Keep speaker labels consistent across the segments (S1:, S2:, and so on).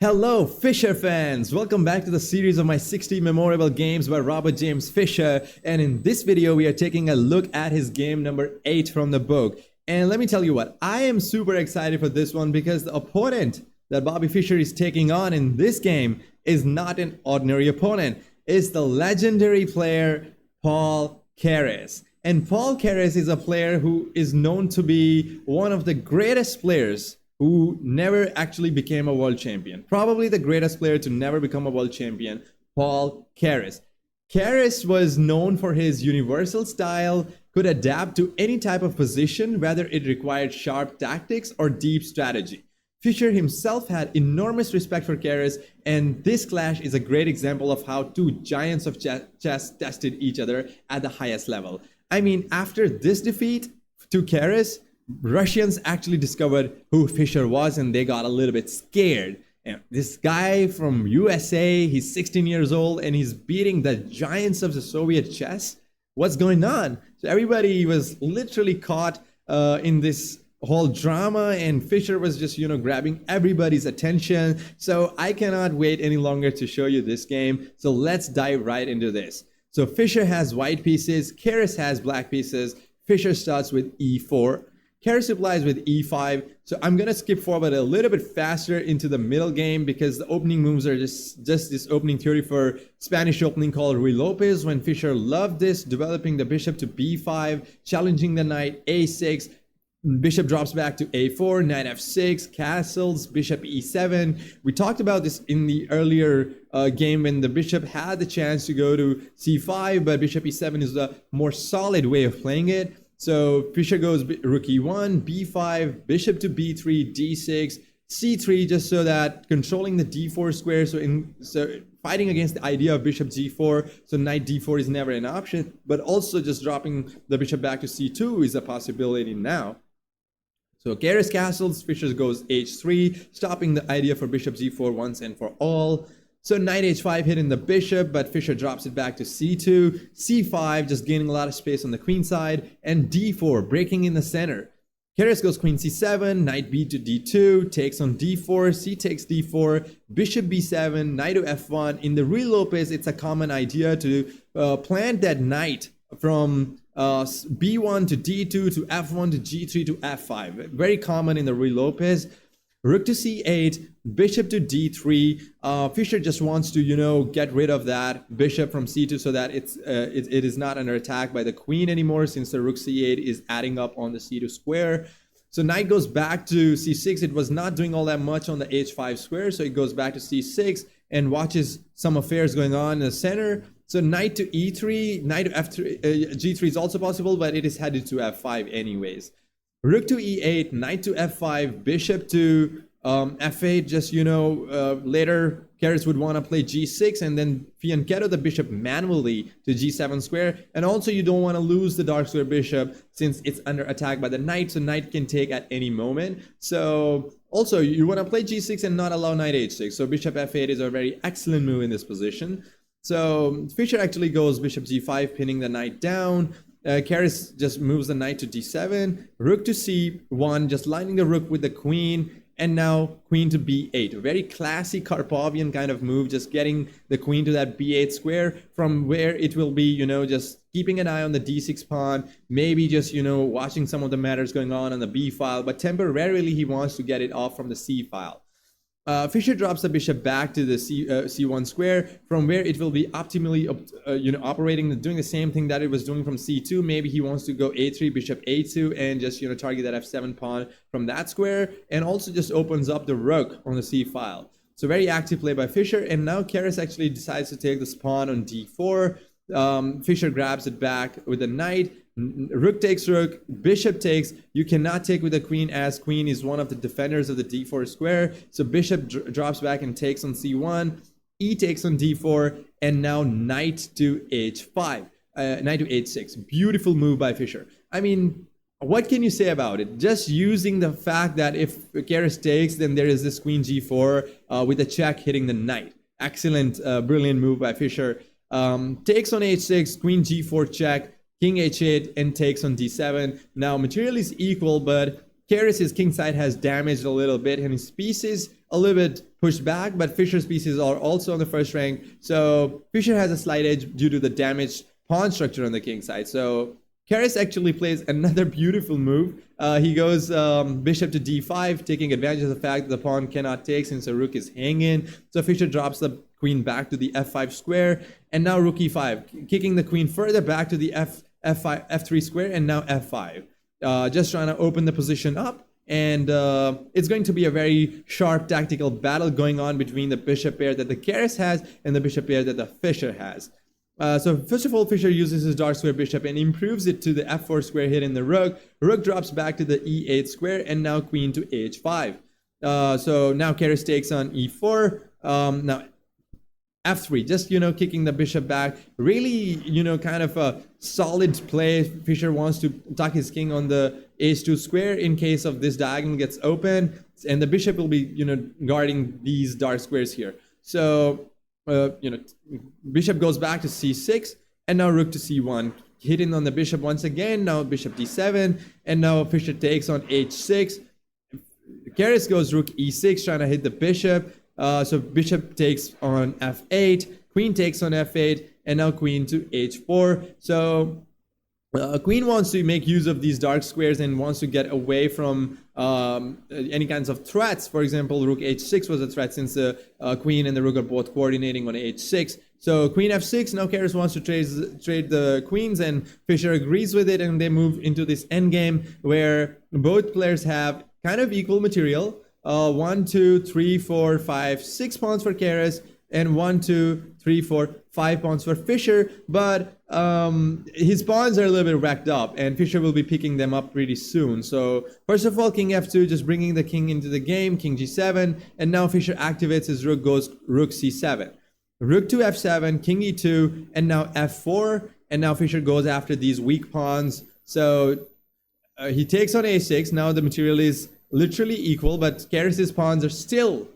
S1: Hello, Fischer fans! Welcome back to the series of my 60 memorable games by Robert James Fischer. And in this video, we are taking a look at his game number 8 from the book. And let me tell you what, I am super excited for this one because the opponent that Bobby Fischer is taking on in this game is not an ordinary opponent. It's the legendary player, Paul Keres. And Paul Keres is a player who is known to be one of the greatest players who never actually became a world champion. Probably the greatest player to never become a world champion, Paul Keres. Keres was known for his universal style, could adapt to any type of position, whether it required sharp tactics or deep strategy. Fischer himself had enormous respect for Keres, and this clash is a great example of how two giants of chess tested each other at the highest level. I mean, after this defeat to Keres, Russians actually discovered who Fischer was and they got a little bit scared. And this guy from USA, he's 16 years old and he's beating the giants of the Soviet chess. What's going on? So everybody was literally caught in this whole drama, and Fischer was just, grabbing everybody's attention. So I cannot wait any longer to show you this game. So let's dive right into this. So Fischer has white pieces, Keres has black pieces. Fischer starts with e4. Keres replies with e5, so I'm going to skip forward a little bit faster into the middle game because the opening moves are just this opening theory for Spanish opening called Ruy Lopez, when Fischer loved this, developing the bishop to b5, challenging the knight a6, bishop drops back to a4, knight f6, castles, bishop e7. We talked about this in the earlier game when the bishop had the chance to go to c5, but bishop e7 is the more solid way of playing it. So Fischer goes rook e1, b5, bishop to b3, d6, c3, just so that controlling the d4 square. So fighting against the idea of bishop g4. So knight d4 is never an option, but also just dropping the bishop back to c2 is a possibility now. So Keres castles, Fischer goes h3, stopping the idea for bishop g4 once and for all. So knight h5 hitting the bishop, but Fischer drops it back to c2, c5, just gaining a lot of space on the queen side, and d4, breaking in the center. Keres goes queen c7, knight b to d2, takes on d4, c takes d4, bishop b7, knight to f1. In the Ruy Lopez, it's a common idea to plant that knight from b1 to d2 to f1 to g3 to f5. Very common in the Ruy Lopez. Rook to c8, bishop to d3. Fischer just wants to, get rid of that bishop from c2 so that it is not under attack by the queen anymore, since the rook c8 is adding up on the c2 square. So knight goes back to c6. It was not doing all that much on the h5 square, so it goes back to c6 and watches some affairs going on in the center. So knight to e3, knight to f3, g3 is also possible, but it is headed to f5 anyways. Rook to e8, knight to f5, bishop to f8. Just, later Keres would want to play g6 and then fianchetto the bishop manually to g7 square. And also you don't want to lose the dark square bishop since it's under attack by the knight, so knight can take at any moment. So also you want to play g6 and not allow knight h6. So bishop f8 is a very excellent move in this position. So Fischer actually goes bishop g5, pinning the knight down. Keres just moves the knight to d7, rook to c1, just lining the rook with the queen, and now queen to b8. A very classy Karpovian kind of move, just getting the queen to that b8 square, from where it will be, just keeping an eye on the d6 pawn, maybe just, watching some of the matters going on the b file, but temporarily he wants to get it off from the c file. Fischer drops the bishop back to the c1 square, from where it will be optimally operating, doing the same thing that it was doing from c2. Maybe he wants to go a3, bishop a2, and just target that f7 pawn from that square, and also just opens up the rook on the c file. So very active play by Fischer, and now Keres actually decides to take this pawn on d4. Fischer grabs it back with the knight. Rook takes rook, bishop takes. You cannot take with the queen, as queen is one of the defenders of the d4 square. So bishop drops back and takes on c1. E takes on d4, and now knight to h5, knight to h6. Beautiful move by Fischer. I mean, what can you say about it? Just using the fact that if Keres takes, then there is this queen g4 with a check hitting the knight. Excellent, brilliant move by Fischer. Takes on h6, queen g4 check. King h8 and takes on d7. Now material is equal, but Keres' king side has damaged a little bit, and his piece is a little bit pushed back, but Fischer's pieces are also on the first rank. So Fischer has a slight edge due to the damaged pawn structure on the king side. So Keres actually plays another beautiful move. He goes bishop to d5, taking advantage of the fact that the pawn cannot take since the rook is hanging. So Fischer drops the queen back to the f5 square, and now rook e5, kicking the queen further back to the f3 square, and now f5. Just trying to open the position up. And it's going to be a very sharp tactical battle going on between the bishop pair that the Keres has and the bishop pair that the Fischer has. So first of all, Fischer uses his dark square bishop and improves it to the f4 square hitting the rook. Rook drops back to the e8 square, and now queen to h5. So now Keres takes on e4. Now f3, just, kicking the bishop back. Really, kind of a solid play. Fischer wants to tuck his king on the h2 square in case of this diagonal gets open, and the bishop will be, guarding these dark squares here. So, bishop goes back to c6, and now rook to c1, hitting on the bishop once again. Now bishop d7, and now Fischer takes on h6. Keres goes rook e6, trying to hit the bishop. So bishop takes on f8, queen takes on f8, and now queen to h4. So queen wants to make use of these dark squares and wants to get away from any kinds of threats. For example, rook h6 was a threat since the queen and the rook are both coordinating on h6. So queen f6, now Keres wants to trade the queens, and Fischer agrees with it, and they move into this endgame where both players have kind of equal material. 1, 2, 3, 4, 5, 6 pawns for Keres, and 1, 2, 3, 4, 5 pawns for Fischer. But his pawns are a little bit racked up, and Fischer will be picking them up pretty soon. So first of all, king f2, just bringing the king into the game, king g7, and now Fischer activates his rook, goes rook c7. Rook to f7, king e2, and now f4, and now Fischer goes after these weak pawns. So he takes on a6. Now the material is literally equal, but Keres' pawns are still,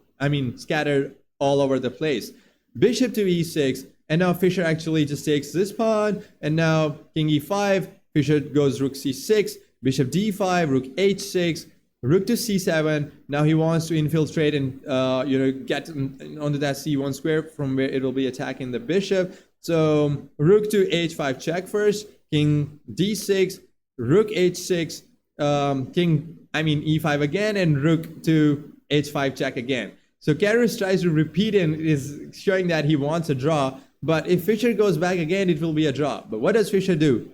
S1: scattered all over the place. Bishop to e6, and now Fischer actually just takes this pawn, and now king e5, Fischer goes rook c6, bishop d5, rook h6, rook to c7. Now he wants to infiltrate and get onto that c1 square from where it will be attacking the bishop. So rook to h5 check first, king d6, rook h6, king e5 again, and rook to h5 check again. So Keres tries to repeat and is showing that he wants a draw, but if Fischer goes back again, it will be a draw. But what does Fischer do?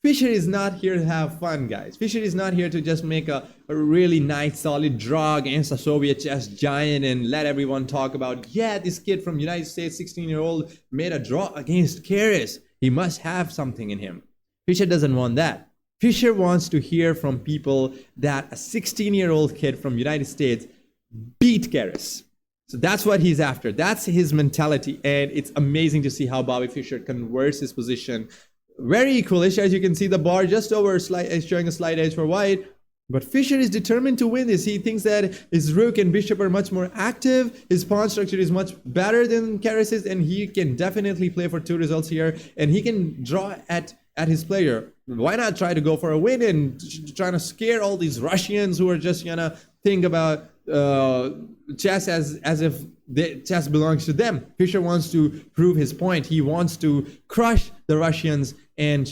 S1: Fischer is not here to have fun, guys. Fischer is not here to just make a really nice, solid draw against a Soviet chess giant and let everyone talk about, yeah, this kid from United States, 16-year-old, made a draw against Keres. He must have something in him. Fischer doesn't want that. Fischer wants to hear from people that a 16-year-old kid from United States beat Keres. So that's what he's after. That's his mentality, and it's amazing to see how Bobby Fischer converts his position. Very equalish, as you can see, the bar just over showing a slight edge for white. But Fischer is determined to win this. He thinks that his rook and bishop are much more active. His pawn structure is much better than Keres's, and he can definitely play for 2 results here, and he can draw at his player. Why not try to go for a win and trying to scare all these Russians who are just gonna think about chess as if chess belongs to them. Fischer wants to prove his point. He wants to crush the Russians and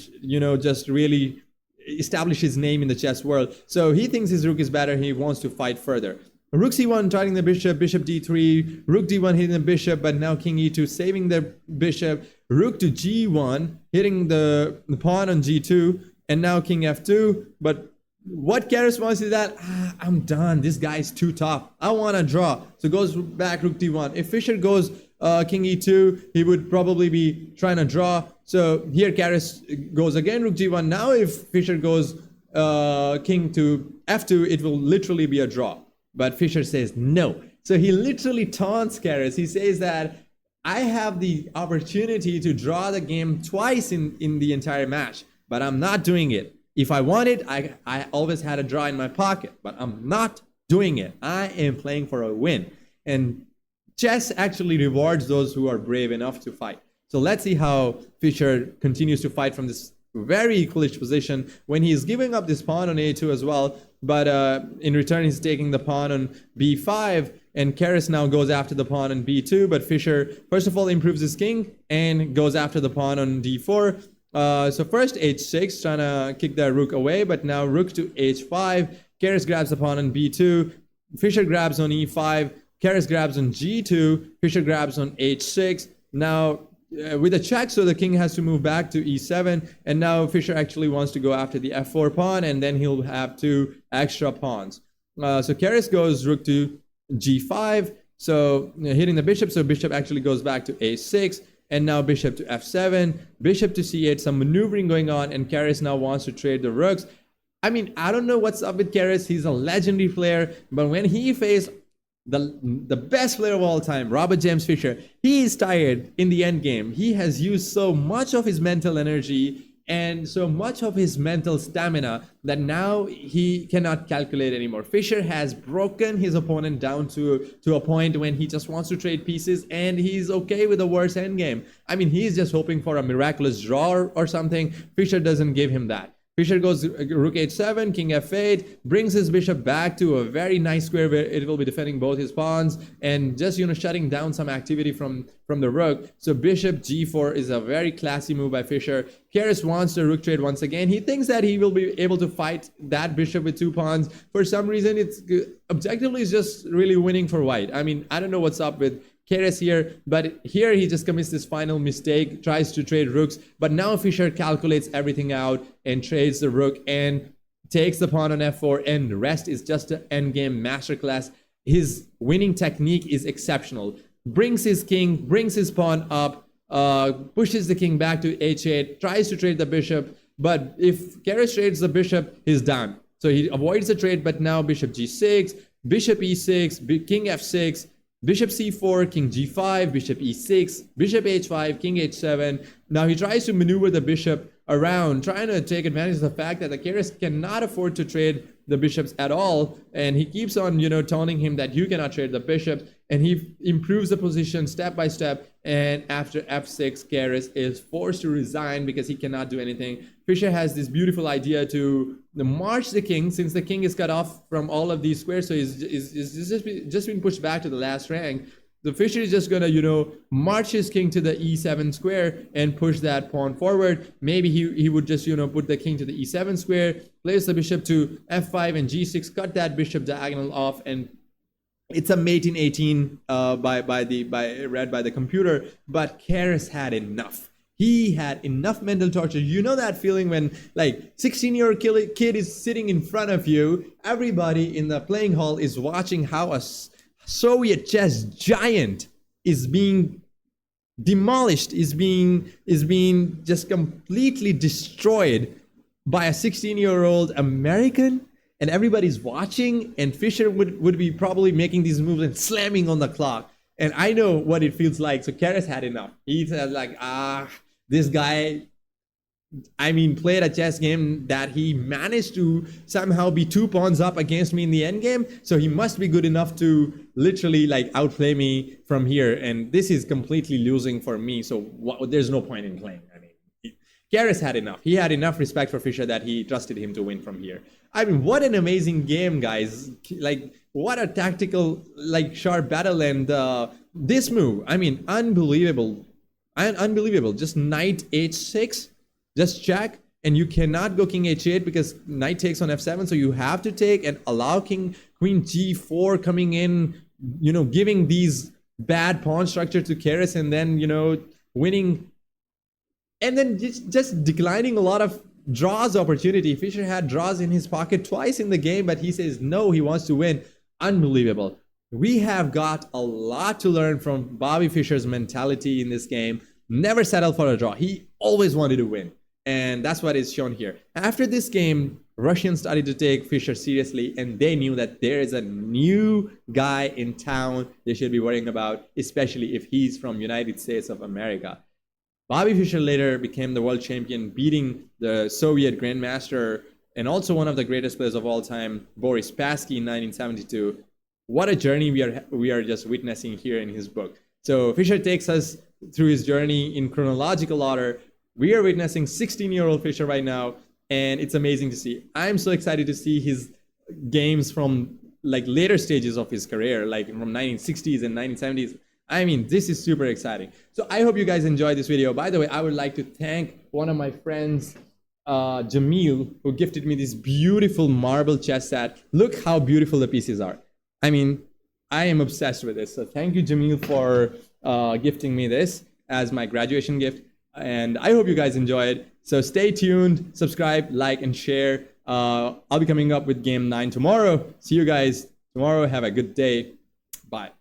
S1: just really establish his name in the chess world. So he thinks his rook is better. He wants to fight further. Rook c1 targeting the bishop, bishop d3, rook d1 hitting the bishop, but now king e2 saving the bishop, rook to g1 hitting the pawn on g2, and now king f2. But what Keres wants is that, I'm done, this guy is too tough, I want to draw. So goes back rook d1. If Fischer goes king e2, he would probably be trying to draw. So here Keres goes again rook g1. Now if Fischer goes king to f2, it will literally be a draw. But Fischer says no. So he literally taunts Keres. He says that I have the opportunity to draw the game twice in the entire match, but I'm not doing it. If I wanted, I always had a draw in my pocket, but I'm not doing it. I am playing for a win. And chess actually rewards those who are brave enough to fight. So let's see how Fischer continues to fight from this very equalish position when he's giving up this pawn on a2 as well. But in return, he's taking the pawn on b5. and Keres now goes after the pawn on b2, but Fischer first of all improves his king and goes after the pawn on d4. So first h6, trying to kick the rook away, but now rook to h5. Keres grabs the pawn on b2. Fischer grabs on e5. Keres grabs on g2. Fischer grabs on h6. Now with a check, so the king has to move back to e7, and now Fischer actually wants to go after the f4 pawn, and then he'll have 2 extra pawns. So Keres goes rook to g5, so hitting the bishop, so bishop actually goes back to a6, and now bishop to f7, bishop to c8, some maneuvering going on, and Keres now wants to trade the rooks. I mean, I don't know what's up with Keres. He's a legendary player, but when he faced the best player of all time, Robert James Fischer, he is tired in the end game. He has used so much of his mental energy and so much of his mental stamina that now he cannot calculate anymore. Fischer has broken his opponent down to a point when he just wants to trade pieces, and he's okay with the worst endgame. I mean, he's just hoping for a miraculous draw or something. Fischer doesn't give him that. Fischer goes rook h7, king f8, brings his bishop back to a very nice square where it will be defending both his pawns and just, shutting down some activity from the rook. So bishop g4 is a very classy move by Fischer. Keres wants the rook trade once again. He thinks that he will be able to fight that bishop with 2 pawns. For some reason, it's objectively is just really winning for white. I mean, I don't know what's up with Keres here, but here he just commits this final mistake, tries to trade rooks, but now Fischer calculates everything out and trades the rook and takes the pawn on f4, and the rest is just an endgame masterclass. His winning technique is exceptional. Brings his king, brings his pawn up, pushes the king back to h8, tries to trade the bishop, but if Keres trades the bishop, he's done. So he avoids the trade, but now bishop g6, bishop e6, king f6, bishop c4, king g5, bishop e6, bishop h5, king h7. Now he tries to maneuver the bishop around, trying to take advantage of the fact that the Keres cannot afford to trade the bishops at all, and he keeps on, taunting him that you cannot trade the bishops, and he improves the position step by step, and after f6, Keres is forced to resign because he cannot do anything. Fischer has this beautiful idea to march the king, since the king is cut off from all of these squares, so he's just been pushed back to the last rank. The Fischer is just gonna, march his king to the e7 square and push that pawn forward. Maybe he would just, put the king to the e7 square, place the bishop to f5 and g6, cut that bishop diagonal off, and it's a mate in 18 read by the computer. But Keres had enough. He had enough mental torture. You know that feeling when 16-year-old kid is sitting in front of you. Everybody in the playing hall is watching how a Soviet chess giant is being demolished, is being just completely destroyed by a 16-year-old American, and everybody's watching, and Fischer would be probably making these moves and slamming on the clock. And I know what it feels like. So Keres had enough. He said this guy, played a chess game that he managed to somehow be 2 pawns up against me in the endgame. So he must be good enough to literally outplay me from here. And this is completely losing for me. So there's no point in playing. Keres had enough. He had enough respect for Fischer that he trusted him to win from here. What an amazing game, guys. What a tactical, sharp battle. And this move, unbelievable. Unbelievable. Just knight h6. Just check, and you cannot go king h8 because knight takes on f7, so you have to take and allow queen g4 coming in, giving these bad pawn structure to Keres, and then, winning, and then just declining a lot of draws opportunity. Fischer had draws in his pocket twice in the game, but he says no, he wants to win. Unbelievable. We have got a lot to learn from Bobby Fischer's mentality in this game. Never settle for a draw. He always wanted to win. And that's what is shown here. After this game, Russians started to take Fischer seriously, and they knew that there is a new guy in town they should be worrying about, especially if he's from United States of America. Bobby Fischer later became the world champion, beating the Soviet grandmaster and also one of the greatest players of all time, Boris Spassky, in 1972. What a journey we are just witnessing here in his book. So Fischer takes us through his journey in chronological order. We are witnessing 16-year-old Fischer right now, and it's amazing to see. I'm so excited to see his games from like later stages of his career, like from 1960s and 1970s. I mean, this is super exciting. So I hope you guys enjoyed this video. By the way, I would like to thank one of my friends, Jamil, who gifted me this beautiful marble chess set. Look how beautiful the pieces are. I mean, I am obsessed with this. So thank you, Jamil, for gifting me this as my graduation gift. And I hope you guys enjoy it. So stay tuned, subscribe, like, and share. I'll be coming up with game 9 tomorrow. See you guys tomorrow. Have a good day. Bye.